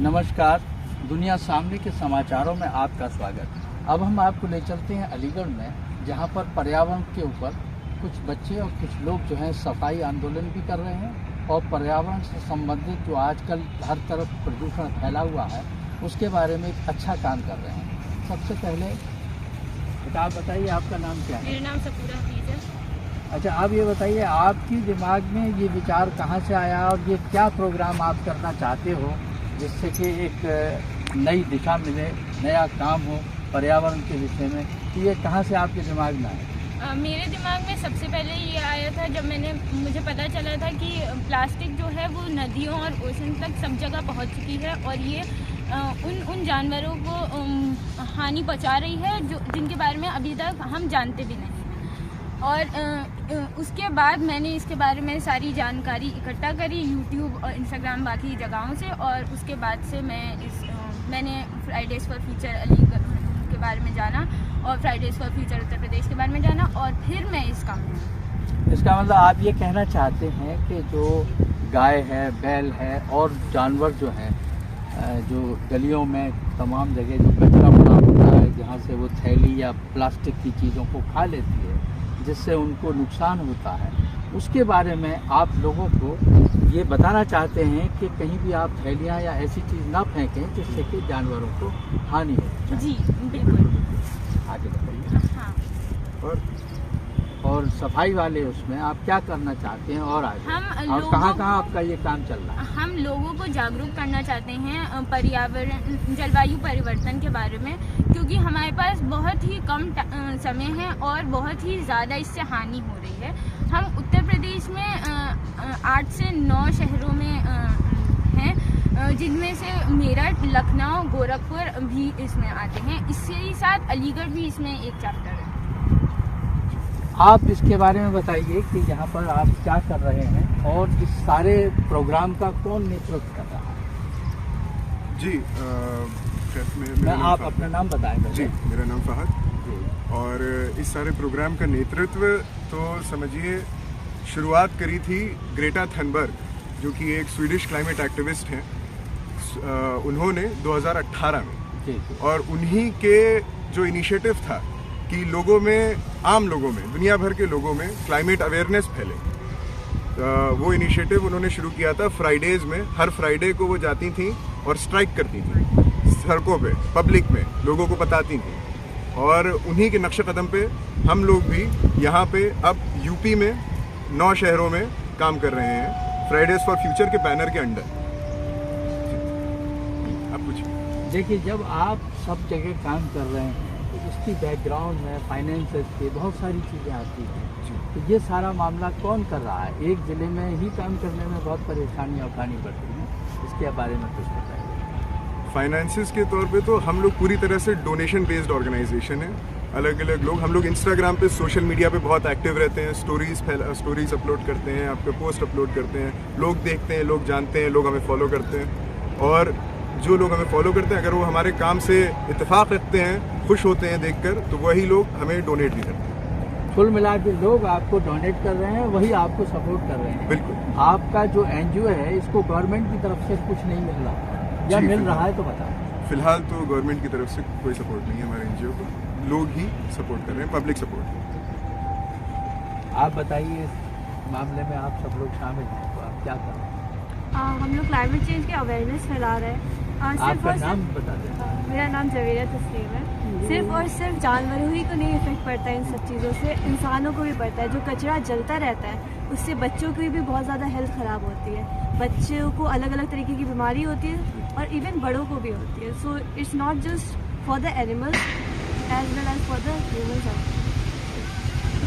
नमस्कार, दुनिया सामने के समाचारों में आपका स्वागत। अब हम आपको ले चलते हैं अलीगढ़ में, जहां पर पर्यावरण के ऊपर कुछ बच्चे और कुछ लोग जो हैं सफाई आंदोलन भी कर रहे हैं और पर्यावरण से संबंधित जो आजकल हर तरफ प्रदूषण फैला हुआ है उसके बारे में एक अच्छा काम कर रहे हैं। सबसे पहले आप बताइए, आपका नाम क्या है? मेरा नाम सपूरा हफीज है। अच्छा, आप ये बताइए, आपकी दिमाग में ये विचार कहाँ से आया और ये क्या प्रोग्राम आप करना चाहते हो जिससे कि एक नई दिशा मिले, नया काम हो पर्यावरण के विषय में? तो ये कहाँ से आपके दिमाग में आया? मेरे दिमाग में सबसे पहले ये आया था जब मुझे पता चला था कि प्लास्टिक जो है वो नदियों और ओशन तक सब जगह पहुंच चुकी है और ये उन जानवरों को हानि पहुंचा रही है जिनके बारे में अभी तक हम जानते भी नहीं। और उसके बाद मैंने इसके बारे में सारी जानकारी इकट्ठा करी यूट्यूब और इंस्टाग्राम बाकी जगहों से, और उसके बाद से मैंने फ्राइडेज़ फॉर फ्यूचर अलीगढ़ के बारे में जाना और Fridays for future Uttar Pradesh के बारे में जाना, और फिर मैं इस काम में। इसका मतलब आप ये कहना चाहते हैं कि जो गाय है, बैल है और जानवर जो हैं, जो गलियों में तमाम जगह जो कचरा पड़ा होता है, जहाँ से वो थैली या प्लास्टिक की चीज़ों को खा लेती है जिससे उनको नुकसान होता है, उसके बारे में आप लोगों को ये बताना चाहते हैं कि कहीं भी आप थैलियाँ या ऐसी चीज़ ना फेंकें जिससे कि जानवरों को हानि हो। जी बिल्कुल। आगे बताइए। हाँ, और सफाई वाले उसमें आप क्या करना चाहते हैं और आगे और कहाँ आपका ये काम चल रहा है? हम लोगों को जागरूक करना चाहते हैं पर्यावरण जलवायु परिवर्तन के बारे में, क्योंकि हमारे पास बहुत ही कम समय है और बहुत ही ज़्यादा इससे हानि हो रही है। हम उत्तर प्रदेश में 8 से 9 शहरों में हैं, जिनमें से मेरठ, लखनऊ, गोरखपुर भी इसमें आते हैं। इससे ही साथ अलीगढ़ भी इसमें एक चैप्टर है। आप इसके बारे में बताइए कि यहाँ पर आप क्या कर रहे हैं और इस सारे प्रोग्राम का कौन नेतृत्व कर रहा है? जी आप अपना नाम बताएं। जी, मेरा नाम फहद, और इस सारे प्रोग्राम का नेतृत्व तो समझिए शुरुआत करी थी ग्रेटा थनबर्ग, जो कि एक स्वीडिश क्लाइमेट एक्टिविस्ट हैं। उन्होंने 2018 में, और उन्हीं के जो इनिशिएटिव था कि लोगों में, आम लोगों में, दुनिया भर के लोगों में क्लाइमेट अवेयरनेस फैले, वो इनिशिएटिव उन्होंने शुरू किया था। फ्राइडेज़ में, हर फ्राइडे को वो जाती थी और स्ट्राइक करती थी सड़कों पे, पब्लिक में, लोगों को बताती थी। और उन्हीं के नक्शे कदम पे हम लोग भी यहाँ पे अब यूपी में 9 शहरों में काम कर रहे हैं फ्राइडेज़ फॉर फ्यूचर के बैनर के अंडर। अब कुछ देखिए, जब आप सब जगह काम कर रहे हैं तो इसकी बैकग्राउंड में फाइनेंसेस की बहुत सारी चीज़ें आती हैं। तो ये सारा मामला कौन कर रहा है? एक ज़िले में ही काम करने में बहुत परेशानियाँ उठानी पड़ती हैं, इसके बारे में कुछ बताइए। फाइनेंसेस के तौर पे तो हम लोग पूरी तरह से डोनेशन बेस्ड ऑर्गेनाइजेशन है। अलग अलग लोग, हम लोग इंस्टाग्राम पे, सोशल मीडिया पे बहुत एक्टिव रहते हैं, स्टोरीज अपलोड करते हैं, आपके पोस्ट अपलोड करते हैं, लोग देखते हैं, लोग जानते हैं, लोग हमें फॉलो करते हैं। और जो लोग हमें फॉलो करते हैं, अगर वो हमारे काम से इत्तेफाक रखते हैं, खुश होते हैं देखकर, तो वही लोग हमें डोनेट भी करते हैं। कुल मिला के लोग आपको डोनेट कर रहे हैं, वही आपको सपोर्ट कर रहे हैं। बिल्कुल। आपका जो एनजीओ है, इसको गवर्नमेंट की तरफ से कुछ नहीं मिल रहा या मिल रहा है तो बताओ। फिलहाल तो गवर्नमेंट की तरफ से कोई सपोर्ट नहीं है हमारे एनजीओ को, लोग ही सपोर्ट कर रहे हैं, पब्लिक सपोर्ट। आप बताइए, इस मामले में आप सब लोग शामिल हैं, तो आप क्या कर रहे हैं? हम लोग क्लाइमेट चेंज के अवेयरनेस फैला रहे हैं। आपका नाम बता दें। मेरा नाम जवेरा तस्लीम है। सिर्फ और सिर्फ जानवरों ही को नहीं इफेक्ट पड़ता है इन सब चीज़ों से, इंसानों को भी पड़ता है। जो कचरा जलता रहता है उससे बच्चों की भी बहुत ज़्यादा हेल्थ ख़राब होती है, बच्चों को अलग अलग तरीके की बीमारी होती है और इवन बड़ों को भी होती है। So it's not just for the animals as well as for the humans.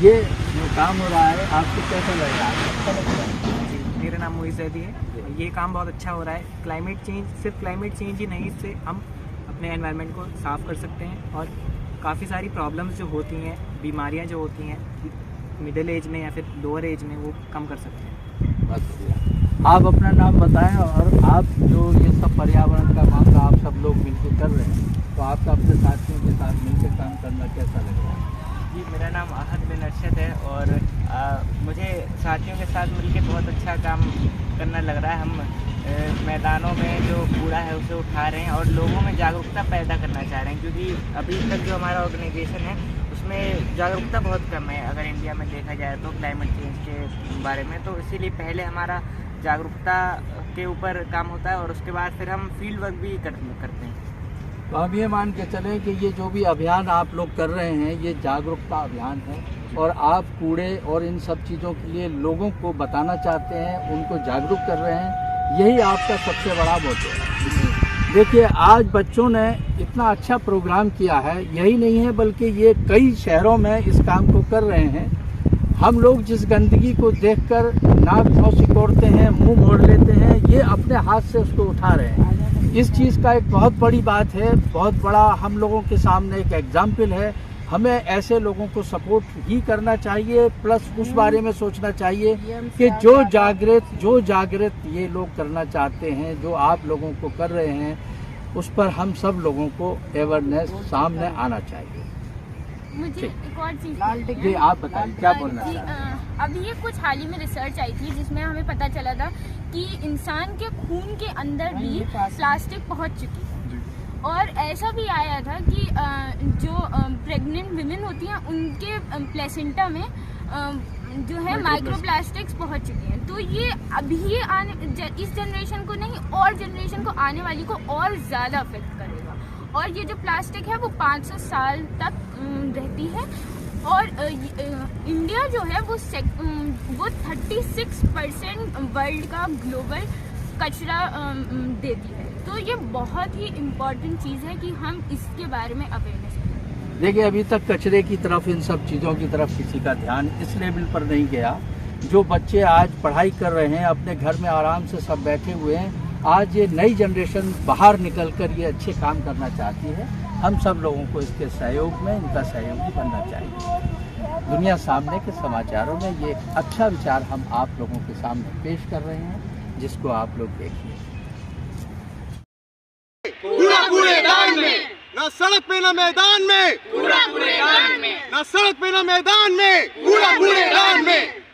ये जो काम हो रहा है आपको कैसा लग रहा है? अच्छा लग रहा है? मेरा नाम मोइज़ ज़ैदी है। ये काम बहुत अच्छा हो रहा है। क्लाइमेट चेंज, सिर्फ क्लाइमेट चेंज ही नहीं, इससे हम अपने एनवायरनमेंट को साफ़ कर सकते हैं और काफ़ी सारी प्रॉब्लम्स जो होती हैं, बीमारियां जो होती हैं मिडिल एज में या फिर लोअर एज में, वो कम कर सकते हैं। बहुत बढ़िया। आप अपना नाम बताएं और आप जो ये सब पर्यावरण का मामला आप सब लोग मिलकर कर रहे हैं, तो आपका अपने साथियों के साथ मिलकर काम करना कैसा लग रहा है? जी, मेरा नाम आहद बिन अरशद है और मुझे साथियों के साथ मिलकर बहुत अच्छा काम करना लग रहा है। हम मैदानों में जो कूड़ा है उसे उठा रहे हैं और लोगों में जागरूकता पैदा करना चाह रहे हैं, क्योंकि अभी तक जो हमारा ऑर्गेनाइजेशन है उसमें जागरूकता बहुत कम है अगर इंडिया में देखा जाए तो क्लाइमेट चेंज के बारे में। तो इसीलिए पहले हमारा जागरूकता के ऊपर काम होता है और उसके बाद फिर हम फील्ड वर्क भी करते हैं। तो हम ये मान के चलें कि ये जो भी अभियान आप लोग कर रहे हैं ये जागरूकता अभियान है और आप कूड़े और इन सब चीज़ों के लिए लोगों को बताना चाहते हैं, उनको जागरूक कर रहे हैं, यही आपका सबसे बड़ा मोटिव है। देखिए आज बच्चों ने इतना अच्छा प्रोग्राम किया है, यही नहीं है बल्कि ये कई शहरों में इस काम को कर रहे हैं। हम लोग जिस गंदगी को देखकर नाक भौं सिकोड़ते हैं, मुंह मोड़ लेते हैं, ये अपने हाथ से उसको उठा रहे हैं। इस चीज़ का एक बहुत बड़ी बात है, बहुत बड़ा हम लोगों के सामने एक एग्जाम्पल है। हमें ऐसे लोगों को सपोर्ट ही करना चाहिए, प्लस उस बारे में सोचना चाहिए कि जो जागृत ये लोग करना चाहते हैं, जो आप लोगों को कर रहे हैं, उस पर हम सब लोगों को अवेयरनेस सामने आना चाहिए। मुझे एक और चीज़ जी आप बताइए क्या बोलना चाहते हैं। अभी ये कुछ हाल ही में रिसर्च आई थी जिसमें हमें पता चला था कि इंसान के खून के अंदर भी प्लास्टिक पहुंच चुकी है। और ऐसा भी आया था कि जो प्रेग्नेंट विमेन होती हैं उनके प्लेसेंटा में जो है माइक्रोप्लास्टिक्स पहुंच चुकी हैं। तो ये अभी इस जनरेशन को नहीं और जनरेशन को आने वाली को और ज़्यादा अफेक्ट करेगा। और ये जो प्लास्टिक है वो 500 साल तक रहती है। और इंडिया जो है वो 36% वर्ल्ड का ग्लोबल कचरा देती है। तो ये बहुत ही इम्पोर्टेंट चीज़ है कि हम इसके बारे में अवेयरनेस करें। देखिए अभी तक कचरे की तरफ, इन सब चीज़ों की तरफ किसी का ध्यान इस लेवल पर नहीं गया। जो बच्चे आज पढ़ाई कर रहे हैं, अपने घर में आराम से सब बैठे हुए हैं, आज ये नई जनरेशन बाहर निकलकर ये अच्छे काम करना चाहती है। हम सब लोगों को इसके सहयोग में इनका सहयोगी बनना चाहिए। दुनिया सामने के समाचारों में ये एक अच्छा विचार हम आप लोगों के सामने पेश कर रहे हैं, जिसको आप लोग देखिए। कूड़ा कूड़ेदान में, ना सड़क पे ना मैदान में, कूड़ा कूड़ेदान में, ना सड़क पे ना मैदान में, कूड़ा कूड़ेदान में।